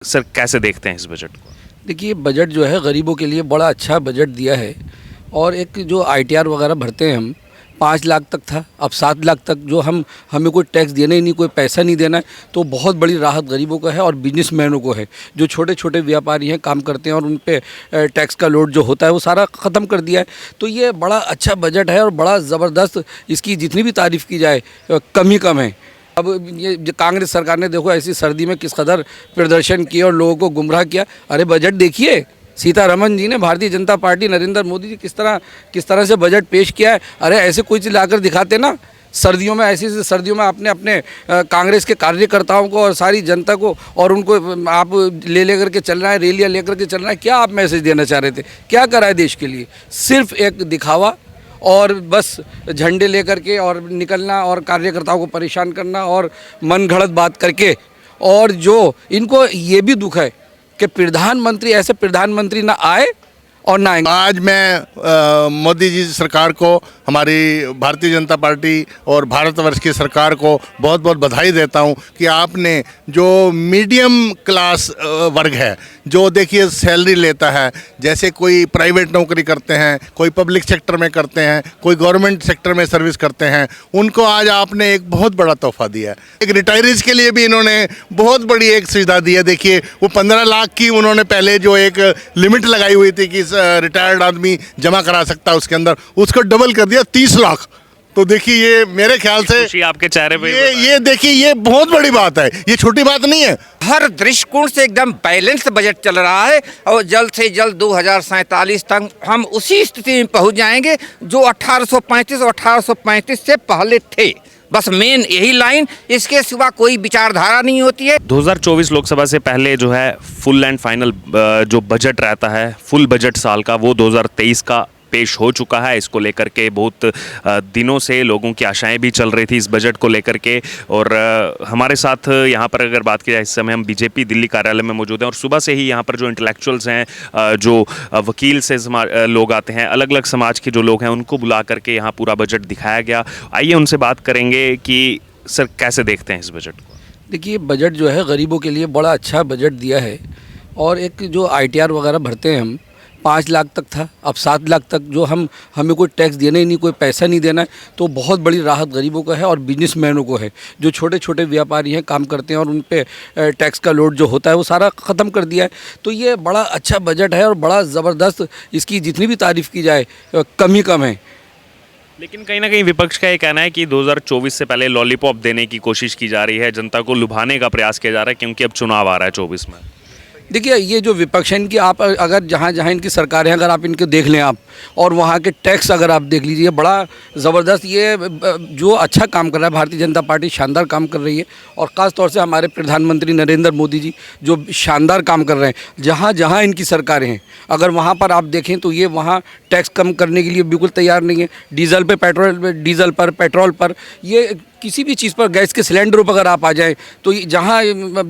Sir कैसे देखते हैं इस बजट को? देखिए, बजट जो है गरीबों के लिए बड़ा अच्छा बजट दिया है। और एक जो ITR वगैरह भरते हैं हम, 5 लाख तक था, अब 7 लाख तक, जो हमें कोई टैक्स देना ही नहीं, कोई पैसा नहीं देना है, तो बहुत बड़ी राहत गरीबों को है और बिजनेसमैनों को है। जो छोटे छोटे व्यापारी हैं, काम करते हैं और उन पे टैक्स का लोड जो होता है वो सारा ख़त्म कर दिया है। तो ये बड़ा अच्छा बजट है और बड़ा ज़बरदस्त, इसकी जितनी भी तारीफ़ की जाए कम ही कम है। अब ये जो कांग्रेस सरकार ने देखो ऐसी सर्दी में किस कदर प्रदर्शन किया और लोगों को गुमराह किया। अरे बजट देखिए, सीतारमन जी ने, भारतीय जनता पार्टी, नरेंद्र मोदी जी किस तरह से बजट पेश किया है। अरे ऐसे कोई चीज़ लाकर दिखाते ना, सर्दियों में, ऐसी सर्दियों में आपने अपने कांग्रेस के कार्यकर्ताओं को और सारी जनता को और उनको आप ले करके चल रहा है, रैलियाँ लेकर के चल रहा है। क्या आप मैसेज देना चाह रहे थे? क्या करा है देश के लिए? सिर्फ एक दिखावा और बस झंडे लेकर के और निकलना और कार्यकर्ताओं को परेशान करना और मन घड़त बात करके। और जो इनको ये भी दुख है कि प्रधानमंत्री, ऐसे प्रधानमंत्री ना आए और ना आएंगे। आज मैं मोदी जी सरकार को, हमारी भारतीय जनता पार्टी और भारतवर्ष की सरकार को बहुत बहुत बधाई देता हूं कि आपने जो मीडियम क्लास वर्ग है, जो देखिए सैलरी लेता है, जैसे कोई प्राइवेट नौकरी करते हैं, कोई पब्लिक सेक्टर में करते हैं, कोई गवर्नमेंट सेक्टर में सर्विस करते हैं, उनको आज आपने एक बहुत बड़ा तोहफा दिया है। एक रिटायरीज के लिए भी इन्होंने बहुत बड़ी एक सुविधा दी है। देखिए, वो 15 लाख की उन्होंने पहले जो एक लिमिट लगाई हुई थी कि रिटायर्ड आदमी जमा करा सकता है, उसके अंदर उसको डबल कर दिया 30 लाख। तो देखिए, ये मेरे ख्याल से आपके चेहरे पे ये देखिए, ये बहुत बड़ी बात है, ये छोटी बात नहीं है। हर दृष्टिकोण से एकदम बैलेंस बजट चल रहा है और जल्द से जल्द 2047 तक हम उसी स्थिति में पहुंच जाएंगे जो 1835 से पहले थे। बस मेन यही लाइन, इसके सिवा कोई विचारधारा नहीं होती है। 2024 लोकसभा से पहले जो है फुल एंड फाइनल जो बजट रहता है, फुल बजट साल का, वो 2023 का पेश हो चुका है। इसको लेकर के बहुत दिनों से लोगों की आशाएं भी चल रही थी इस बजट को लेकर के। और हमारे साथ यहाँ पर अगर बात की जाए, इस समय हम बीजेपी दिल्ली कार्यालय में मौजूद हैं और सुबह से ही यहाँ पर जो इंटेलेक्चुअल्स हैं, जो वकील से लोग आते हैं, अलग अलग समाज के जो लोग हैं, उनको बुला करके यहाँ पूरा बजट दिखाया गया। आइए उनसे बात करेंगे कि सर कैसे देखते हैं इस बजट को? देखिए, बजट जो है गरीबों के लिए बड़ा अच्छा बजट दिया है। और एक जो ITR वगैरह भरते हैं हम, 5 लाख तक था, अब 7 लाख तक, जो हमें कोई टैक्स देना ही नहीं, कोई पैसा नहीं देना है, तो बहुत बड़ी राहत गरीबों को है और बिजनेसमैनों को है। जो छोटे छोटे व्यापारी हैं, काम करते हैं और उन पे टैक्स का लोड जो होता है वो सारा ख़त्म कर दिया है। तो ये बड़ा अच्छा बजट है और बड़ा ज़बरदस्त, इसकी जितनी भी तारीफ़ की जाए कम ही कम है। लेकिन कहीं ना कहीं विपक्ष का ये कहना है कि 2024 से पहले लॉलीपॉप देने की कोशिश की जा रही है, जनता को लुभाने का प्रयास किया जा रहा है, क्योंकि अब चुनाव आ रहा है 24 में। देखिए, ये जो विपक्ष है इनकी, आप अगर जहाँ जहाँ इनकी सरकारें, अगर आप इनके देख लें आप, और वहाँ के टैक्स अगर आप देख लीजिए, बड़ा ज़बरदस्त ये जो अच्छा काम कर रहा है भारतीय जनता पार्टी, शानदार काम कर रही है। और ख़ास तौर से हमारे प्रधानमंत्री नरेंद्र मोदी जी जो शानदार काम कर रहे हैं। जहाँ जहाँ इनकी सरकारें हैं, अगर वहाँ पर आप देखें तो ये वहाँ टैक्स कम करने के लिए बिल्कुल तैयार नहीं है। डीजल पर, पेट्रोल पर, ये किसी भी चीज़ पर, गैस के सिलेंडरों पर अगर आप आ जाएं तो जहाँ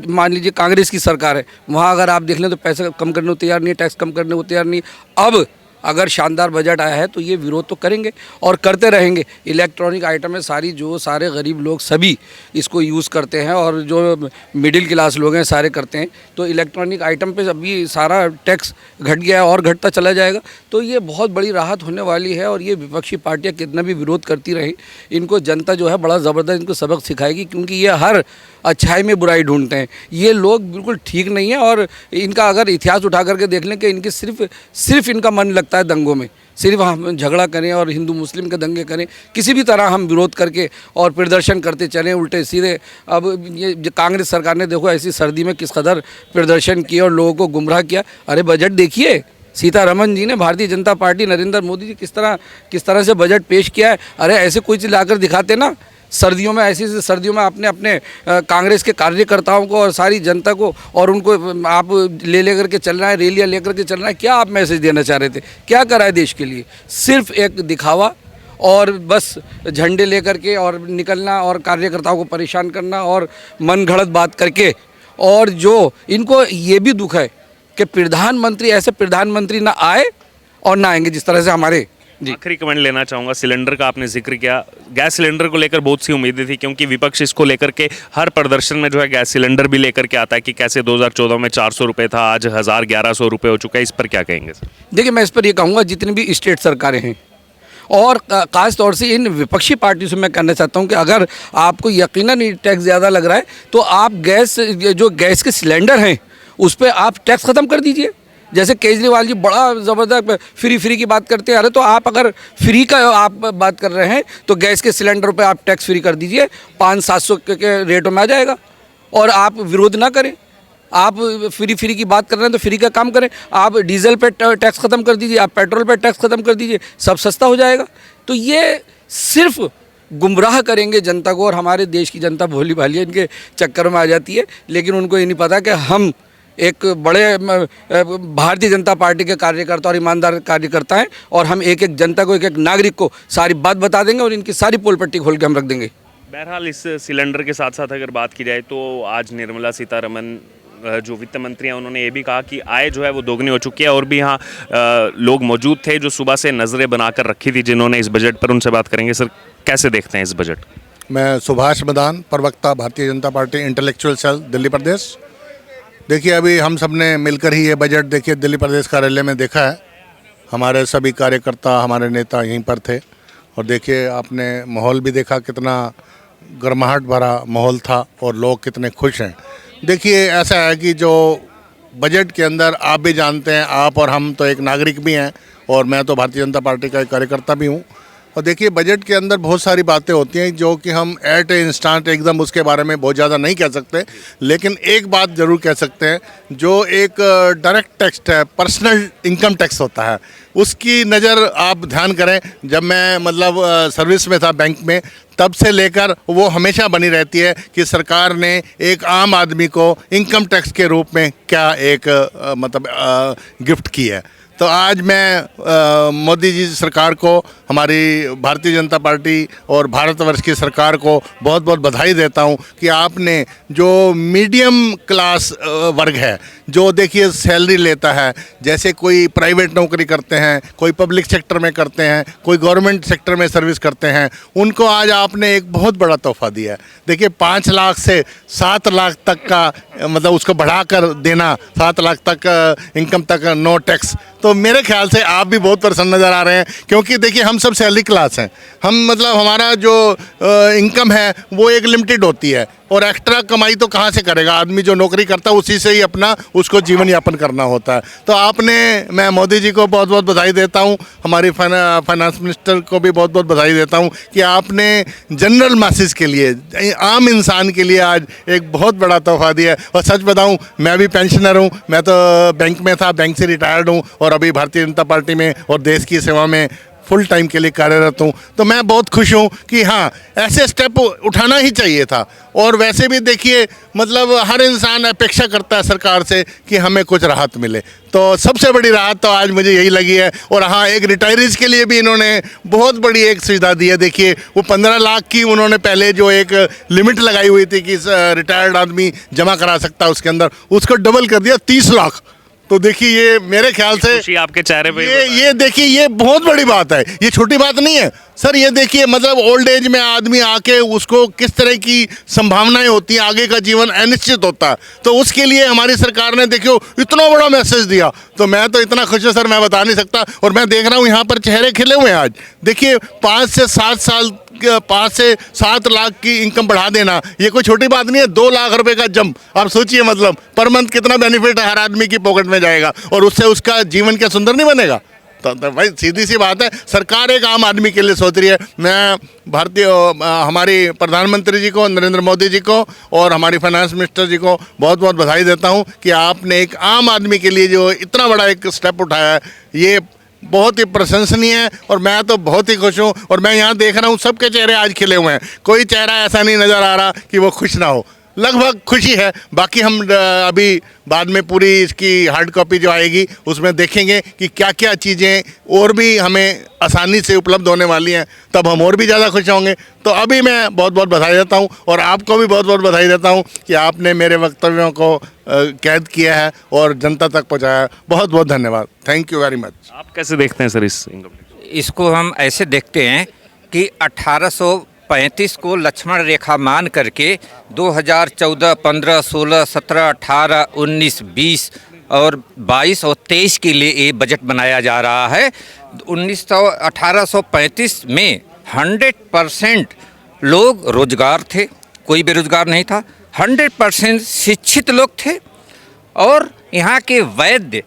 मान लीजिए कांग्रेस की सरकार है, वहाँ अगर आप देख लें तो पैसे कम करने को तैयार नहीं है, टैक्स कम करने को तैयार नहीं है। अब अगर शानदार बजट आया है तो ये विरोध तो करेंगे और करते रहेंगे। इलेक्ट्रॉनिक आइटम है सारी, जो सारे गरीब लोग सभी इसको यूज़ करते हैं और जो मिडिल क्लास लोग हैं सारे करते हैं। तो इलेक्ट्रॉनिक आइटम पे अभी सारा टैक्स घट गया है और घटता चला जाएगा। तो ये बहुत बड़ी राहत होने वाली है। और ये विपक्षी पार्टियाँ कितना भी विरोध करती रहीं, इनको जनता जो है बड़ा ज़बरदस्त इनको सबक सिखाएगी, क्योंकि ये हर अच्छाई में बुराई ढूंढते हैं। ये लोग बिल्कुल ठीक नहीं है। और इनका अगर इतिहास उठा करके देख लें कि इनके सिर्फ इनका मन लगता है दंगों में। सिर्फ हम झगड़ा करें और हिंदू मुस्लिम के दंगे करें, किसी भी तरह हम विरोध करके और प्रदर्शन करते चलें उल्टे सीधे। अब ये जो कांग्रेस सरकार ने देखो ऐसी सर्दी में किस कदर प्रदर्शन किया और लोगों को गुमराह किया। अरे बजट देखिए, सीतारमन जी ने, भारतीय जनता पार्टी, नरेंद्र मोदी जी किस तरह से बजट पेश किया है। अरे ऐसे कोई चीज़ लाकर दिखाते ना, सर्दियों में, ऐसी सर्दियों में आपने अपने कांग्रेस के कार्यकर्ताओं को और सारी जनता को और उनको आप ले करके चल रहा है, रैलियाँ लेकर के चल रहा है। क्या आप मैसेज देना चाह रहे थे? क्या करा है देश के लिए? सिर्फ एक दिखावा और बस झंडे लेकर के और निकलना और कार्यकर्ताओं को परेशान करना और मन घड़त बात करके। और जो इनको ये भी दुख है कि प्रधानमंत्री, ऐसे प्रधानमंत्री ना आए और ना आएंगे, जिस तरह से हमारे जी। आखिरी कमेंट लेना चाहूँगा, सिलेंडर का आपने जिक्र किया, गैस सिलेंडर को लेकर बहुत सी उम्मीदें थी क्योंकि विपक्ष इसको लेकर के हर प्रदर्शन में जो है गैस सिलेंडर भी लेकर के आता है कि कैसे 2014 में 400 रुपये था, आज 1100 रुपये हो चुका है, इस पर क्या कहेंगे सर? देखिए, मैं इस पर ये कहूँगा, जितनी भी स्टेट सरकारें हैं और ख़ास तौर से इन विपक्षी पार्टी से मैं कहना चाहता हूं कि अगर आपको यकीनन ये टैक्स ज़्यादा लग रहा है तो आप जो गैस के सिलेंडर हैं उस पर आप टैक्स ख़त्म कर दीजिए। जैसे केजरीवाल जी बड़ा ज़बरदस्त फ्री की बात करते हैं, अरे तो आप अगर फ्री का आप बात कर रहे हैं तो गैस के सिलेंडर पर आप टैक्स फ्री कर दीजिए, 500-700 के रेटों में आ जाएगा और आप विरोध ना करें। आप फ्री की बात कर रहे हैं तो फ्री का काम करें, आप डीजल पे टैक्स ख़त्म कर दीजिए, आप पेट्रोल पे टैक्स ख़त्म कर दीजिए, सब सस्ता हो जाएगा। तो ये सिर्फ गुमराह करेंगे जनता को और हमारे देश की जनता भोली भाली इनके चक्कर में आ जाती है, लेकिन उनको ये नहीं पता कि हम एक बड़े भारतीय जनता पार्टी के कार्यकर्ता और ईमानदार कार्यकर्ता हैं और हम एक एक जनता को, एक एक नागरिक को सारी बात बता देंगे और इनकी सारी पोल पट्टी खोल के हम रख देंगे। बहरहाल इस सिलेंडर के साथ साथ अगर बात की जाए तो आज निर्मला सीतारमन जो वित्त मंत्री हैं उन्होंने ये भी कहा कि आय जो है वो दोगुनी हो चुकी है, और भी यहाँ लोग मौजूद थे जो सुबह से नज़रें बनाकर रखी थी जिन्होंने इस बजट पर, उनसे बात करेंगे। सर, कैसे देखते हैं इस बजट? मैं सुभाष मदान, प्रवक्ता Bharatiya Janata party intellectual cell Delhi प्रदेश। देखिए, अभी हम सब ने मिलकर ही ये बजट देखिए दिल्ली प्रदेश कार्यालय में देखा है। हमारे सभी कार्यकर्ता, हमारे नेता यहीं पर थे और देखिए आपने माहौल भी देखा, कितना गर्माहट भरा माहौल था और लोग कितने खुश हैं। देखिए, ऐसा है कि जो बजट के अंदर आप भी जानते हैं, आप और हम तो एक नागरिक भी हैं और मैं तो भारतीय जनता पार्टी का एक कार्यकर्ता भी हूँ। और देखिए, बजट के अंदर बहुत सारी बातें होती हैं जो कि हम एट ए इंस्टेंट एकदम उसके बारे में बहुत ज़्यादा नहीं कह सकते, लेकिन एक बात ज़रूर कह सकते हैं, जो एक डायरेक्ट टैक्स है, पर्सनल इनकम टैक्स होता है, उसकी नज़र आप ध्यान करें। जब मैं मतलब सर्विस में था बैंक में, तब से लेकर वो हमेशा बनी रहती है कि सरकार ने एक आम आदमी को इनकम टैक्स के रूप में क्या एक गिफ्ट की है। तो आज मैं मोदी जी सरकार को, हमारी भारतीय जनता पार्टी और भारतवर्ष की सरकार को बहुत बहुत बधाई देता हूं कि आपने जो मीडियम क्लास वर्ग है, जो देखिए सैलरी लेता है, जैसे कोई प्राइवेट नौकरी करते हैं, कोई पब्लिक सेक्टर में करते हैं, कोई गवर्नमेंट सेक्टर में सर्विस करते हैं, उनको आज आपने एक बहुत बड़ा तोहफा दिया है। देखिए, 5 लाख से 7 लाख तक का मतलब उसको बढ़ाकर देना, 7 लाख तक इनकम तक नो टैक्स। तो मेरे ख्याल से आप भी बहुत प्रसन्न नज़र आ रहे हैं, क्योंकि देखिए हम सब सैलरी क्लास हैं। हम मतलब हमारा जो इनकम है वो एक लिमिटेड होती है और एक्स्ट्रा कमाई तो कहाँ से करेगा आदमी? जो नौकरी करता है उसी से ही अपना उसको जीवन यापन करना होता है। तो मैं मोदी जी को बहुत बहुत बधाई देता हूँ, हमारी फाइनेंस मिनिस्टर को भी बहुत बहुत बधाई देता हूँ कि आपने जनरल मैसेज के लिए, आम इंसान के लिए आज एक बहुत बड़ा तोहफा दिया है। और सच बताऊँ, मैं भी पेंशनर हूँ, मैं तो बैंक में था, बैंक से रिटायर्ड हूँ और अभी भारतीय जनता पार्टी में और देश की सेवा में फुल टाइम के लिए कार्यरत हूँ। तो मैं बहुत खुश हूँ कि हाँ, ऐसे स्टेप उठाना ही चाहिए था। और वैसे भी देखिए, मतलब हर इंसान अपेक्षा करता है सरकार से कि हमें कुछ राहत मिले, तो सबसे बड़ी राहत तो आज मुझे यही लगी है। और हाँ, एक रिटायरीज के लिए भी इन्होंने बहुत बड़ी एक सुविधा दी है। देखिए, वो 15 लाख की उन्होंने पहले जो एक लिमिट लगाई हुई थी कि रिटायर्ड आदमी जमा करा सकता है उसके अंदर, उसको डबल कर दिया 30 लाख। तो देखिए, ये मेरे ख्याल से खुशी आपके चेहरे पे ये देखिए, ये बहुत बड़ी बात है, ये छोटी बात नहीं है सर। ये देखिए, मतलब ओल्ड एज में आदमी आके उसको किस तरह की संभावनाएं होती हैं, आगे का जीवन अनिश्चित होता है। तो उसके लिए हमारी सरकार ने देखियो इतना बड़ा मैसेज दिया। तो मैं तो इतना खुश हूँ सर, मैं बता नहीं सकता। और मैं देख रहा हूँ यहाँ पर चेहरे खिले हुए हैं आज। देखिए, 5 से 7 लाख की इनकम बढ़ा देना, ये कोई छोटी बात नहीं है। 2 लाख रुपए का जंप, आप सोचिए, मतलब पर मंथ कितना बेनिफिट हर आदमी की पॉकेट में जाएगा और उससे उसका जीवन क्या सुंदर नहीं बनेगा? तो भाई सीधी सी बात है, सरकार एक आम आदमी के लिए सोच रही है। मैं हमारी प्रधानमंत्री जी को, नरेंद्र मोदी जी को और हमारी फाइनेंस मिनिस्टर जी को बहुत बहुत बधाई देता हूं कि आपने एक आम आदमी के लिए जो इतना बड़ा एक स्टेप उठाया है, ये बहुत ही प्रशंसनीय है। और मैं तो बहुत ही खुश हूँ। और मैं यहाँ देख रहा हूँ सबके चेहरे आज खिले हुए हैं, कोई चेहरा ऐसा नहीं नज़र आ रहा कि वो खुश ना हो। लगभग खुशी है। बाकी हम अभी बाद में पूरी इसकी हार्ड कॉपी जो आएगी उसमें देखेंगे कि क्या क्या चीज़ें और भी हमें आसानी से उपलब्ध होने वाली हैं, तब हम और भी ज़्यादा खुश होंगे। तो अभी मैं बहुत बहुत बधाई देता हूं और आपको भी बहुत बहुत बधाई देता हूं कि आपने मेरे वक्तव्यों को कैद किया है और जनता तक पहुंचाया है। बहुत बहुत धन्यवाद, थैंक यू वेरी मच। आप कैसे देखते हैं सर इस इनकम टैक्स? इसको हम ऐसे देखते हैं कि 1835 को लक्ष्मण रेखा मान करके 2014, 15, 16, 17, 18, 19, 20 और 22 और 23 के लिए ये बजट बनाया जा रहा है। 1835 में 100% लोग रोजगार थे, कोई बेरोजगार नहीं था। 100% शिक्षित लोग थे और यहाँ के वैद्य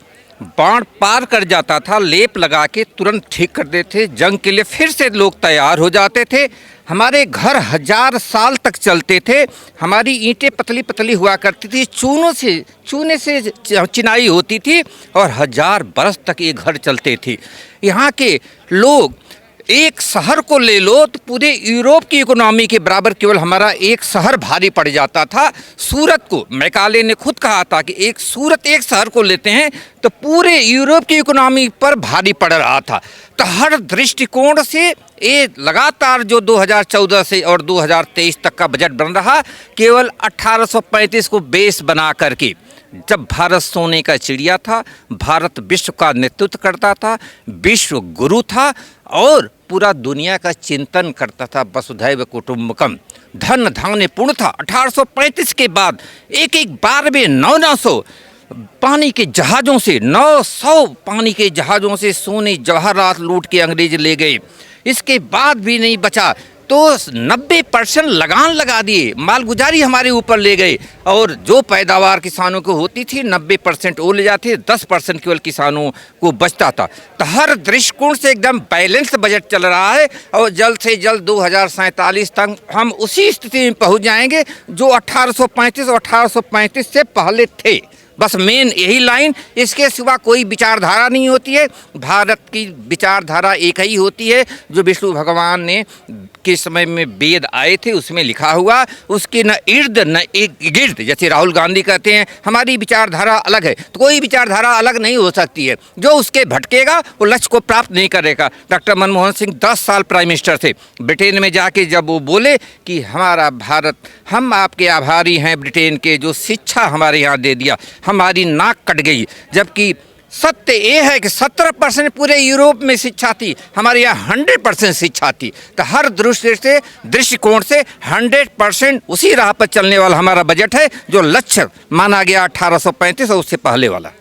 बाढ़ पार कर जाता था, लेप लगा के तुरंत ठीक कर देते। जंग के लिए फिर से लोग तैयार हो जाते थे। हमारे घर 1000 साल तक चलते थे। हमारी ईंटें पतली पतली हुआ करती थी, चूने से चिनाई होती थी और 1000 बरस तक ये घर चलते थे। यहाँ के लोग, एक शहर को ले लो तो पूरे यूरोप की इकोनॉमी के बराबर केवल हमारा एक शहर भारी पड़ जाता था। सूरत को मैकाले ने खुद कहा था कि एक शहर को लेते हैं तो पूरे यूरोप की इकोनॉमी पर भारी पड़ रहा था। तो हर दृष्टिकोण से ये लगातार जो 2014 से और 2023 तक का बजट बन रहा, केवल 1835 को बेस बना करके, जब भारत सोने का चिड़िया था, भारत विश्व का नेतृत्व करता था, विश्व गुरु था और पूरा दुनिया का चिंतन करता था। वसुधैव कुटुंबकम, धन धान्य पूर्ण था। 1835 के बाद एक बार में 900 पानी के जहाज़ों से 900 पानी के जहाज़ों से सोने जवाहरात लूट के अंग्रेज ले गए। इसके बाद भी नहीं बचा तो 90% लगान लगा दिए, मालगुजारी हमारे ऊपर ले गए और जो पैदावार किसानों को होती थी 90% वो ले जाते, 10% केवल किसानों को बचता था। तो हर दृष्टिकोण से एकदम बैलेंस बजट चल रहा है और जल्द से जल्द 2047 तक हम उसी स्थिति में पहुंच जाएंगे जो 1835 और 1835 से पहले थे। बस मेन यही लाइन, इसके सिवा कोई विचारधारा नहीं होती है। भारत की विचारधारा एक ही होती है जो विष्णु भगवान ने के समय में वेद आए थे उसमें लिखा हुआ, उसके न इर्द न एक गिर्द। जैसे राहुल गांधी कहते हैं हमारी विचारधारा अलग है, तो कोई विचारधारा अलग नहीं हो सकती है। जो उसके भटकेगा वो लक्ष्य को प्राप्त नहीं करेगा। डॉक्टर मनमोहन सिंह 10 साल प्राइम मिनिस्टर थे। ब्रिटेन में जाके जब वो बोले कि हमारा भारत, हम आपके आभारी हैं ब्रिटेन के, जो शिक्षा हमारे यहाँ दे दिया, हमारी नाक कट गई। जबकि सत्य ये है कि 17% पूरे यूरोप में शिक्षा थी, हमारे यहाँ 100% शिक्षा थी। तो हर दृष्टिकोण से 100% उसी राह पर चलने वाला हमारा बजट है जो लक्ष्य माना गया 1835 और उससे पहले वाला।